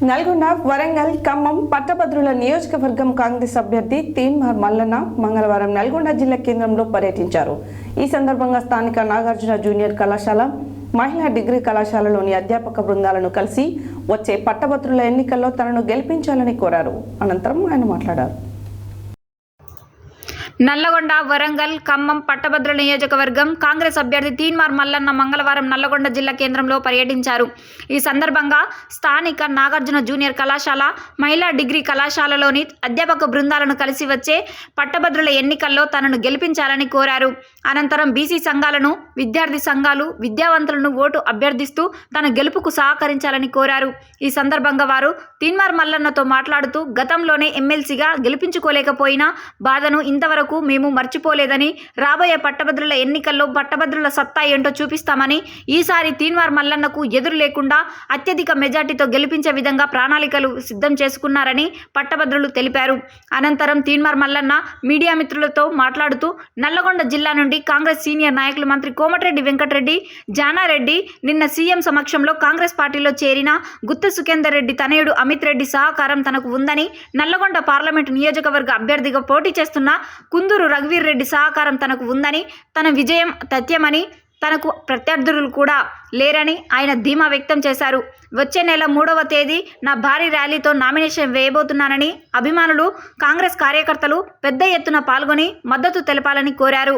నల్గొండ, వరంగల్, ఖమ్మం పట్టభద్రుల నియోజకవర్గం కాంగ్రెస్ అభ్యర్థి తీన్మార్ మల్లన్న మంగళవారం నల్గొండ జిల్లా కేంద్రంలో పర్యటించారు. ఈ సందర్భంగా స్థానిక నాగార్జున జూనియర్ కళాశాల, మహిళా డిగ్రీ కళాశాలలోని అధ్యాపక బృందాలను కలిసి వచ్చే పట్టభద్రుల ఎన్నికల్లో తనను గెలిపించాలని కోరారు. అనంతరం ఆయన మాట్లాడారు. నల్లగొండ, వరంగల్, ఖమ్మం పట్టభద్రుల నియోజకవర్గం కాంగ్రెస్ అభ్యర్థి తీన్మార్ మల్లన్న మంగళవారం నల్లగొండ జిల్లా కేంద్రంలో పర్యటించారు. ఈ సందర్భంగా స్థానిక నాగార్జున జూనియర్ కళాశాల, మహిళా డిగ్రీ కళాశాలలోని అధ్యాపక బృందాలను కలిసి వచ్చే పట్టభద్రుల ఎన్నికల్లో తనను గెలిపించాలని కోరారు. అనంతరం బీసీ సంఘాలను, విద్యార్థి సంఘాలు, విద్యావంతులను ఓటు అభ్యర్థిస్తూ తన గెలుపుకు సహకరించాలని కోరారు. ఈ సందర్భంగా వారు తీన్మార్ మల్లన్నతో మాట్లాడుతూ గతంలోనే ఎమ్మెల్సీగా గెలిపించుకోలేకపోయినా బాధను ఇంతవరకు మేము మర్చిపోలేదని, రాబోయే పట్టభద్రుల ఎన్నికల్లో పట్టభద్రుల సత్తా ఏంటో చూపిస్తామని, ఈసారి తీన్మార్ మల్లన్నకు ఎదురు లేకుండా అత్యధిక మెజార్టీతో గెలిపించే విధంగా ప్రణాళికలు సిద్ధం చేసుకున్నారని పట్టభద్రులు తెలిపారు. అనంతరం తీన్మార్ మల్లన్న మీడియా మిత్రులతో మాట్లాడుతూ నల్లగొండ జిల్లా నుండి కాంగ్రెస్ సీనియర్ నాయకులు మంత్రి కోమటిరెడ్డి వెంకటరెడ్డి, జానారెడ్డి నిన్న సీఎం సమక్షంలో కాంగ్రెస్ పార్టీలో చేరిన గుత్త సుఖేందర్ రెడ్డి తనయుడు అమిత్ రెడ్డి సహకారం తనకు ఉందని, నల్లగొండ పార్లమెంటు నియోజకవర్గ అభ్యర్థిగా పోటీ చేస్తున్న కుందూరు రఘువీర్ రెడ్డి సహకారం తనకు ఉందని, తన విజయం తథ్యమని, తనకు ప్రత్యర్థులు కూడా లేరని ఆయన ధీమా వ్యక్తం చేశారు. వచ్చే నెల 3వ తేదీ నా భారీ ర్యాలీతో నామినేషన్ వేయబోతున్నానని, అభిమానులు, కాంగ్రెస్ కార్యకర్తలు పెద్ద ఎత్తున పాల్గొని మద్దతు తెలపాలని కోరారు.